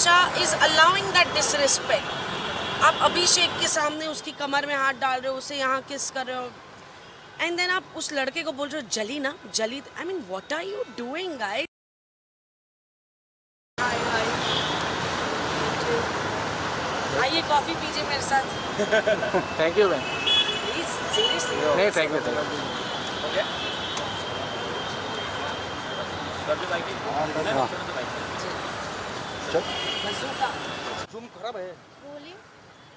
Isha is allowing that disrespect. आप अभिषेक के सामने उसकी कमर में हाथ डाल रहे हो, उसे यहाँ किस कर रहे हो, एंड देन आप उस लड़के को बोल रहे हो जली ना जली। I mean what are you doing guys? आइए कॉफी पीजिए मेरे साथ। Thank you ma'am. Please seriously. नहीं थैंक यू हाँ मज़ूका। जूम खराब है, रोलिंग।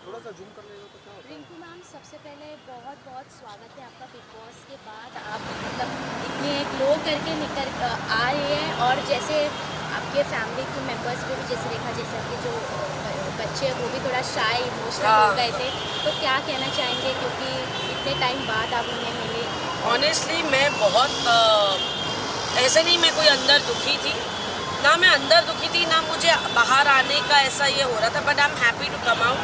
थोड़ा सा जूम कर लेगा तो क्या होता है? रिंकू मैम, सबसे पहले बहुत बहुत स्वागत है आपका बिग बॉस के बाद। आप मतलब इतने ग्लो करके निकल आ रहे हैं, और जैसे आपके फैमिली के मेंबर्स को भी जैसे देखा, जैसे आपके जो बच्चे हैं वो भी थोड़ा शाय इमोशनल हो गए थे, तो क्या कहना चाहेंगे क्योंकि इतने टाइम बाद आप उन्हें मिले? ऑनेस्टली मैं बहुत ऐसे नहीं मैं कोई अंदर दुखी थी, ना मैं अंदर दुखी थी, ना मुझे बाहर आने का ऐसा ये हो रहा था, but I am happy to come out.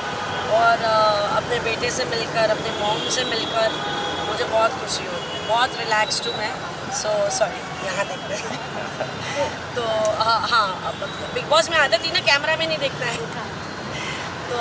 और अपने बेटे से मिलकर, अपने मॉम से मिलकर मुझे बहुत खुशी हो रही है, बहुत रिलैक्स्ड हूँ मैं। सो सॉरी, यहाँ देखते हैं तो हाँ, अब बिग बॉस में आदत ही ना कैमरा में नहीं देखना है। तो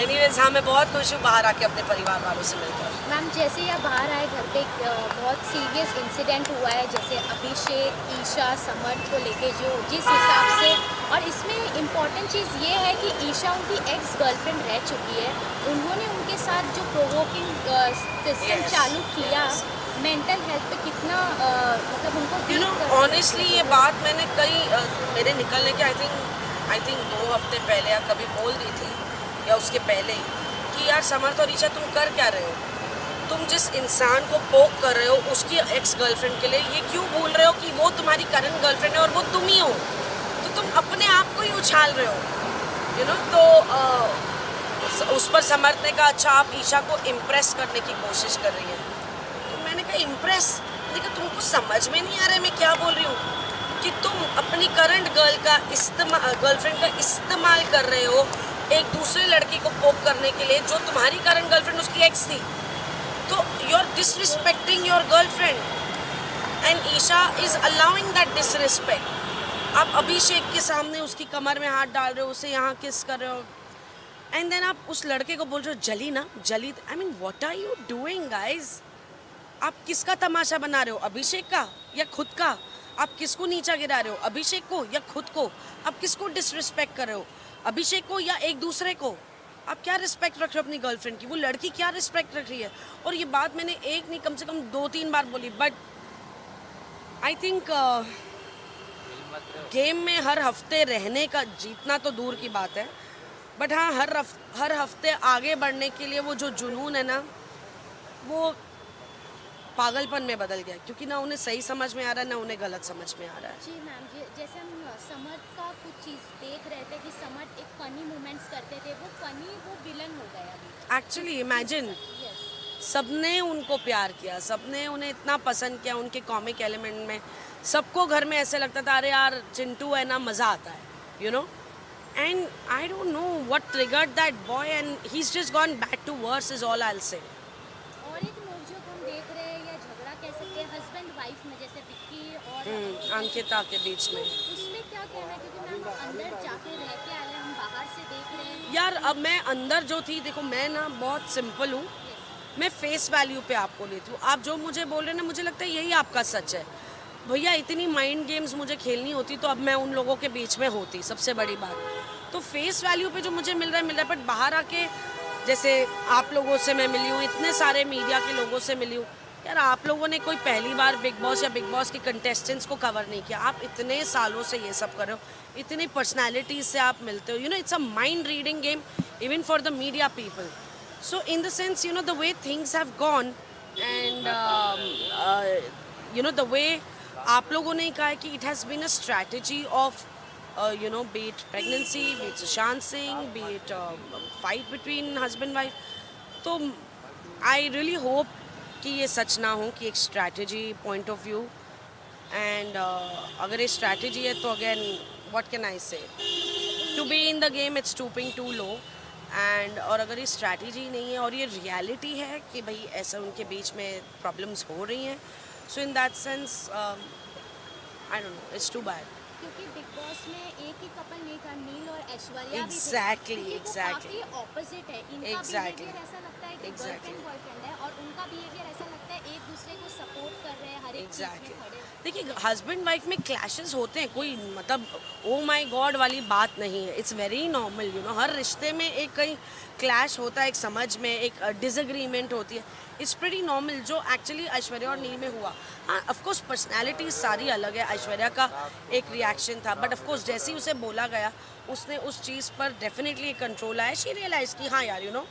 एनीवेज हाँ, मैं बहुत खुश हूँ बाहर आके अपने परिवार वालों से मिलकर। मैम, जैसे ही आप बाहर आए, घर पे एक बहुत सीरियस इंसिडेंट हुआ है, जैसे अभिषेक, ईशा, समर्थ को लेके जो जिस हिसाब से, और इसमें इम्पॉर्टेंट चीज़ ये है कि ईशा उनकी एक्स गर्लफ्रेंड रह चुकी है, उन्होंने उनके साथ जो प्रोवोकिंग सिस्टम चालू किया, मेंटल हेल्थ पे कितना मतलब उनको यू नो ऑनेस्टली ये बात मैंने कई मेरे निकलने के आई थिंक 2 हफ्ते पहले या कभी बोल दी थी, या उसके पहले ही, कि यार समर्थ और ईशा तुम कर क्या रहे हो? तुम जिस इंसान को पोक कर रहे हो उसकी एक्स गर्लफ्रेंड के लिए, ये क्यों भूल रहे हो कि वो तुम्हारी करंट गर्लफ्रेंड है और वो तुम ही हो? तो तुम अपने आप को ही उछाल रहे हो, यू नो। तो उस पर समर्थ ने कहा अच्छा आप ईशा को इम्प्रेस करने की कोशिश कर रही है। तो मैंने कहा इम्प्रेस? मैंने कहा तुमको समझ में नहीं आ रहा है मैं क्या बोल रही हूँ, कि तुम अपनी करंट गर्लफ्रेंड का इस्तेमाल कर रहे हो एक दूसरे लड़की को पोक करने के लिए, जो तुम्हारी करंट गर्लफ्रेंड उसकी एक्स थी। तो you are disrespecting your girlfriend, and Isha is allowing that disrespect. आप अभिषेक के सामने उसकी कमर में हाथ डाल रहे हो, उसे यहाँ किस कर रहे हो, एंड देन आप उस लड़के को बोल रहे हो जली ना जली। I mean what are you doing guys? आप किसका तमाशा बना रहे हो, अभिषेक का या खुद का? आप किसको नीचा गिरा रहे हो, अभिषेक को या खुद को? आप किसको डिसरिस्पेक्ट कर रहे हो, अभिषेक को या एक दूसरे को? आप क्या रिस्पेक्ट रख रहे हो अपनी गर्लफ्रेंड की? वो लड़की क्या रिस्पेक्ट रख रही है? और ये बात मैंने एक नहीं कम से कम 2-3 बार बोली, बट आई थिंक गेम में हर हफ्ते रहने का, जीतना तो दूर की बात है, बट हाँ हर हफ्ते आगे बढ़ने के लिए वो जो जुनून है ना, वो पागलपन में बदल गया, क्योंकि ना उन्हें सही समझ में आ रहा है ना उन्हें गलत समझ में आ रहा है। जी मैम, जैसे हम समर्थ का कुछ चीज़ देख रहे थे कि समर्थ एक फ़नी मोमेंट्स करते थे, वो विलन हो गया अभी। Actually imagine, yes. सबने उनको प्यार किया, सबने उन्हें इतना पसंद किया, उनके कॉमिक एलिमेंट में सबको घर में ऐसे लगता था अरे यार चिंटू है ना, मज़ा आता है, you know. And I don't know what triggered that boy, and he is just gone back to worse is all I will say. और एक नोकझोंक हम देख रहे हैं या झगड़ा कह सकते हैं हस्बैंड वाइफ में, जैसे विक्की और अंकिता के बीच में। उसमें क्या कहना है, क्योंकि मैम अंदर जाके रह के आए हैं, हम बाहर से देख रहे हैं। यार अब मैं अंदर जो थी, देखो मैं ना बहुत सिंपल हूँ, मैं फेस वैल्यू पे आपको लेती हूँ। आप जो मुझे बोल रहे हैं ना, मुझे लगता है यही आपका सच है। भैया इतनी माइंड गेम्स मुझे खेलनी होती तो अब मैं उन लोगों के बीच में होती, सबसे बड़ी बात। तो फेस वैल्यू पे जो मुझे मिल रहा है, बट बाहर आके जैसे आप लोगों से मैं मिली हूँ, इतने सारे मीडिया के लोगों से मिली हूँ, यार आप लोगों ने कोई पहली बार बिग बॉस या बिग बॉस के कंटेस्टेंट्स को कवर नहीं किया। आप इतने सालों से ये सब कर रहे हो, इतनी पर्सनैलिटीज से आप मिलते हो, you know it's a mind reading game even for the media people. So in the sense, you know the way things have gone, and you know the way आप लोगों ने कहा है कि it has been a strategy of you know, be it pregnancy, be it Sushant Singh, be it fight between husband wife. तो I really hope कि ये सच ना हो, कि एक strategy point of view, and अगर ये strategy है तो again what can I say, to be in the game it's stooping too low, and और अगर ये strategy नहीं है और ये reality है कि भाई ऐसा उनके बीच में problems हो रही हैं, so in that sense I don't know, it's too bad. क्योंकि बिग बॉस में एक ही कपल नहीं था, नील और ऐश्वर्या भी थे। Exactly, क्योंकि वो exactly. काफी ऑपोजिट है, इनका Exactly. बिहेवियर ऐसा लगता है कि Exactly. गर्लफ्रेंड बॉयफ्रेंड है, और उनका बिहेवियर ऐसा लगता है एक दूसरे को सपोर्ट कर रहे हैं, हर एक चीज एग्जैक्टली में खड़े। देखिए हस्बैंड वाइफ में क्लैशेस होते हैं, कोई मतलब ओ माय गॉड वाली बात नहीं है, it's very normal you know. हर रिश्ते में एक कहीं क्लैश होता है, एक समझ में एक डिसएग्रीमेंट होती है, इट्स प्रीटी नॉर्मल, जो एक्चुअली ऐश्वर्या और नील में हुआ। हाँ ऑफकोर्स पर्सनैलिटी सारी अलग है, ऐश्वर्या का एक रिएक्शन था, बट ऑफकोर्स जैसे ही उसे बोला गया उसने उस चीज़ पर डेफिनेटली कंट्रोल आया, शी रियलाइज कि हाँ यार you know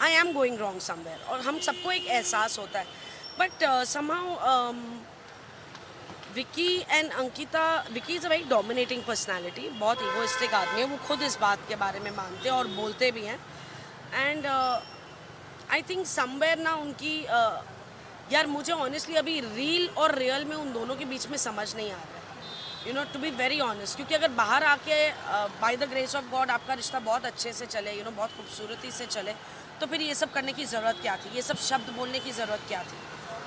I am going wrong somewhere, और हम सबको एक एहसास होता है। But somehow Vicky and Ankita, Vicky is a very dominating personality, बहुत इगोइस्टिक आदमी है, वो खुद इस बात के बारे में मानते हैं और बोलते भी हैं। एंड आई थिंक समवेयर ना उनकी यार मुझे ऑनेस्टली अभी रील और रियल में उन दोनों के बीच में समझ नहीं आ रहा है, you know to be very honest. क्योंकि अगर बाहर आके by the grace of God आपका रिश्ता बहुत अच्छे से चले, यू नो बहुत खूबसूरती से चले, तो फिर ये सब करने की ज़रूरत क्या थी, ये सब शब्द बोलने की ज़रूरत क्या थी,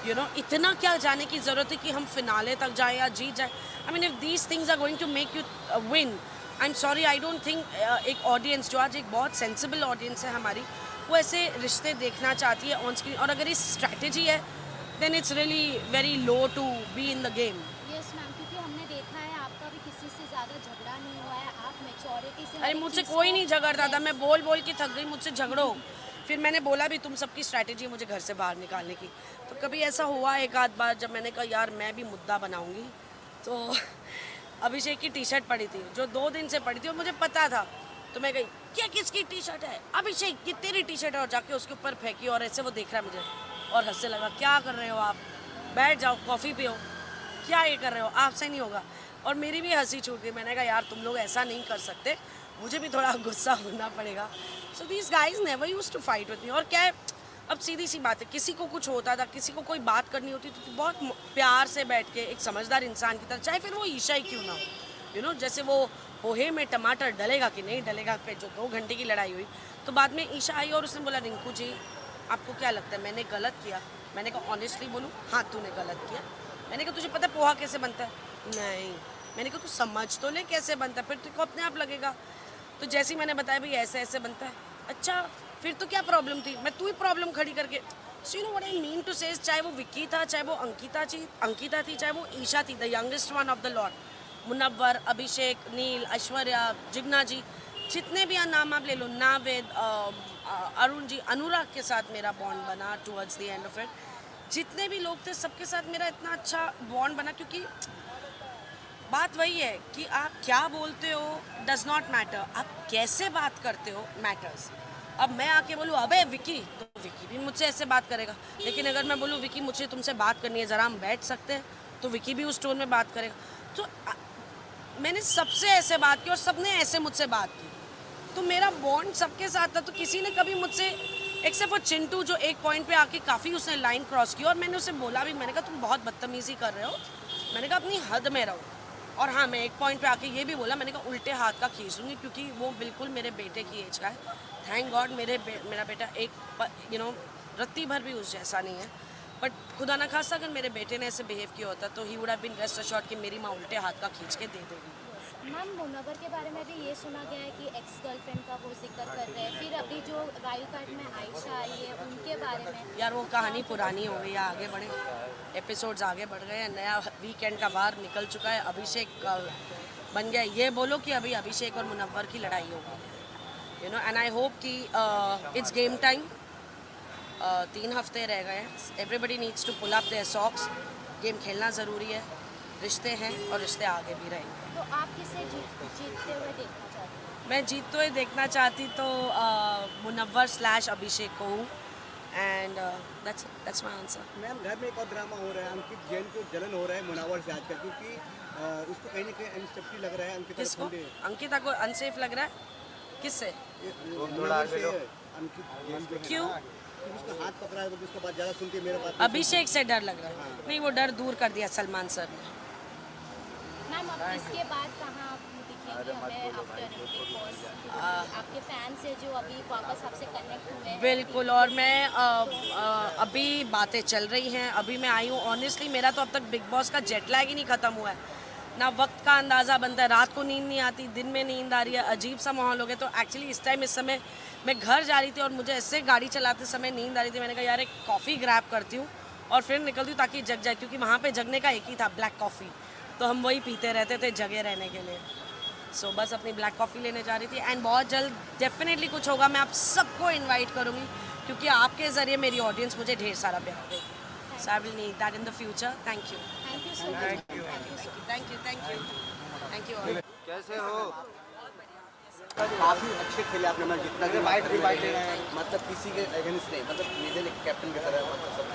यू नो इतना क्या जाने की ज़रूरत है कि हम फिनाले तक जाए या जीत जाए। I mean if these things are going to make you win, I am sorry, I don't think एक ऑडियंस जो आज एक बहुत सेंसिबल ऑडियंस है हमारी, वो ऐसे रिश्ते देखना चाहती है ऑन स्क्रीन। और अगर ये स्ट्रैटेजी है then it's really very low to be in the game. Yes ma'am, क्योंकि हमने देखा है आपका भी किसी से ज़्यादा झगड़ा नहीं हुआ है, आप मैच्योरिटी से अरे मुझसे कोई नहीं झगड़ता था, मैं बोल बोल के थक गई, मुझसे झगड़ो। फिर मैंने बोला भी तुम सबकी स्ट्रैटेजी मुझे घर से बाहर निकालने की। तो कभी ऐसा हुआ एक आध बार जब मैंने कहा यार मैं भी मुद्दा बनाऊंगी, तो अभिषेक की टी शर्ट पड़ी थी जो 2 दिन से पड़ी थी और मुझे पता था, तो मैं गई क्या किसकी टी शर्ट है, अभिषेक ये तेरी टी शर्ट है, और जाके उसके ऊपर फेंकी, और ऐसे वो देख रहा है मुझे और हंसने लगा, क्या कर रहे हो आप, बैठ जाओ कॉफ़ी पियो, क्या ये कर रहे हो, आपसे नहीं होगा। और मेरी भी हंसी छूट गई, मैंने कहा यार तुम लोग ऐसा नहीं कर सकते, मुझे भी थोड़ा गुस्सा होना पड़ेगा। So these guys never use to fight with me. और क्या है, अब सीधी सी बात है, किसी को कुछ होता था, किसी को कोई बात करनी होती तो बहुत प्यार से बैठ के एक समझदार इंसान की तरह, चाहे फिर वो ईशा ही क्यों ना हो, यू नो जैसे वो पोहे में टमाटर डलेगा कि नहीं डलेगा पे जो 2 घंटे की लड़ाई हुई, तो बाद में ईशा आई और उसने बोला रिंकू जी आपको क्या लगता है मैंने गलत किया। मैंने कहा ऑनेस्टली बोलूँ, हाँ तूने गलत किया। मैंने कहा तुझे पता है पोहा कैसे बनता है, नहीं। मैंने कहा तू समझ तो ले कैसे बनता है, फिर तेरे को अपने आप लगेगा। तो जैसे ही मैंने बताया भाई ऐसे ऐसे बनता है, अच्छा फिर तो क्या प्रॉब्लम थी, मैं तू ही प्रॉब्लम खड़ी करके। So you know what I mean to say, चाहे वो विक्की था, चाहे वो अंकिता थी, चाहे वो ईशा थी, the youngest one of the lot, Munawar, Abhishek, Neil, Aishwarya, Jigna ji, जितने भी नाम आप ले लो, नावेद, अरुण जी, अनुराग के साथ मेरा बॉन्ड बना towards the end of it, जितने भी लोग थे सबके साथ मेरा इतना अच्छा बॉन्ड बना। क्योंकि बात वही है कि आप क्या बोलते हो डज नॉट मैटर, आप कैसे बात करते हो मैटर्स। अब मैं आके बोलूँ अबे विकी, तो विकी भी मुझसे ऐसे बात करेगा, लेकिन अगर मैं बोलूँ विकी मुझे तुमसे बात करनी है, ज़रा हम बैठ सकते हैं, तो विकी भी उस टोन में बात करेगा। तो मैंने सबसे ऐसे बात की और सबने ऐसे मुझसे बात की, तो मेरा बॉन्ड सबके साथ था। तो किसी ने कभी मुझसे, एक्सेप्ट फॉर चिंटू जो एक पॉइंट पे आके काफ़ी उसने लाइन क्रॉस की, और मैंने उसे बोला भी, मैंने कहा तुम बहुत बदतमीज़ी कर रहे हो, मैंने कहा अपनी हद में रहो। और हाँ मैं एक पॉइंट पे आके ये भी बोला, मैंने कहा उल्टे हाथ का खींच दूँगी, क्योंकि वो बिल्कुल मेरे बेटे की एज का है। थैंक गॉड मेरा बेटा एक यू नो रत्ती भर भी उस जैसा नहीं है, बट खुदा ना खास्ता अगर मेरे बेटे ने ऐसे बिहेव किया होता तो he would have been rest assured कि मेरी माँ उल्टे हाथ का खींच के दे देगी। मैम मुनव्वर के बारे में भी ये सुना गया है कि एक्स गर्लफ्रेंड का वो जिक्र कर रहे हैं, फिर अभी जो वाइल्ड कार्ड में आयशा आई है उनके बारे में। यार वो कहानी पुरानी हो गई है, आगे बढ़े, एपिसोड्स आगे बढ़ गए हैं, नया वीकेंड का वार निकल चुका है, अभिषेक बन गया। ये बोलो कि अभी अभिषेक और मुनव्वर की लड़ाई हो गई, you know, and I hope कि इट्स गेम टाइम। 3 हफ्ते रह गए हैं, everybody needs to pull up their socks, game खेलना ज़रूरी है, रिश्ते हैं और रिश्ते आगे भी रहेंगे। तो आप किसे जीतते हुए देखना चाहते हैं? मैं जीतते हुए देखना चाहती तो मुनव्वर / अभिषेक को हूँ, and that's my answer. Ma'am घर में एक और ड्रामा हो रहा है, अंकित जैन को जलन हो रहा है मुनावर से आजकल, क्योंकि उसको कहीं ना कहीं अनसेफ्टी लग रहा है। अंकिता किसको? अंकिता को अनसेफ लग रहा है? किससे? मुनावर से अंकित जैन जो है क्यों? ना, कि उसका हाथ पकड़ा है तो उसके बाद ज़्यादा सुनती है, मेरे बात अभिषेक से डर लग रहा है? नहीं, वो डर दूर कर दिया सलमान सर ने। मैम अब इसके बाद कहाँ आप दिखेंगे हमें आफ्टर बिग बॉस? आपके फैंस है जो अभी वापस आपसे कनेक्ट हुए हैं। बिल्कुल, और मैं अभी बातें चल रही हैं, अभी मैं आई हूँ। ऑनेस्टली मेरा तो अब तक बिग बॉस का जेट लैग ही नहीं ख़त्म हुआ है। ना वक्त का अंदाज़ा बनता है, रात को नींद नहीं आती, दिन में नींद आ रही है, अजीब सा माहौल हो गया। तो एक्चुअली इस समय मैं घर जा रही थी और मुझे ऐसे गाड़ी चलाते समय नींद आ रही थी, मैंने कहा यार एक कॉफ़ी ग्रैब करती हूँ और फिर निकलती हूँ ताकि जग जाए, क्योंकि वहाँ पे जगने का एक ही था, ब्लैक कॉफ़ी, तो हम वही पीते रहते थे जगे रहने के लिए। सो बस अपनी ब्लैक कॉफ़ी लेने जा रही थी एंड बहुत जल्द डेफिनेटली कुछ होगा, मैं आप सबको इन्वाइट करूँगी क्योंकि आपके ज़रिए मेरी ऑडियंस मुझे ढेर सारा प्यार देगी। So I will need that in the future. Thank you, thank you so much. Thank you, thank you, thank you all. कैसे हो? काफी अच्छे खेले आपने, मतलब जितना भी वाइट ले रहे हैं, मतलब किसी के अगेंस्ट नहीं, मतलब मेजर एक कैप्टन की तरह, मतलब सब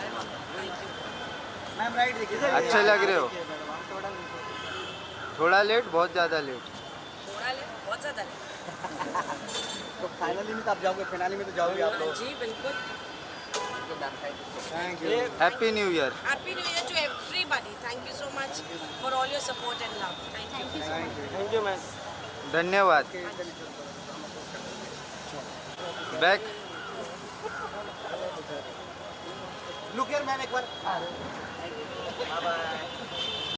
मैम राइट देखिए अच्छे लग रहे हो। थोड़ा लेट, बहुत ज़्यादा लेट। थोड़ा ले, बहुत ज़्यादा ले। तो फाइनली में तो आप जाओगे, फिनाली में तो जाओगे आप लोग। जी बिल्कुल। Thank you. Happy new year. Happy New Year to everybody. Thank you so much for all your support and love. Thank you. Thank you ma'am. धन्यवाद। बैक। लुक हियर मैम एक बार। Bye bye.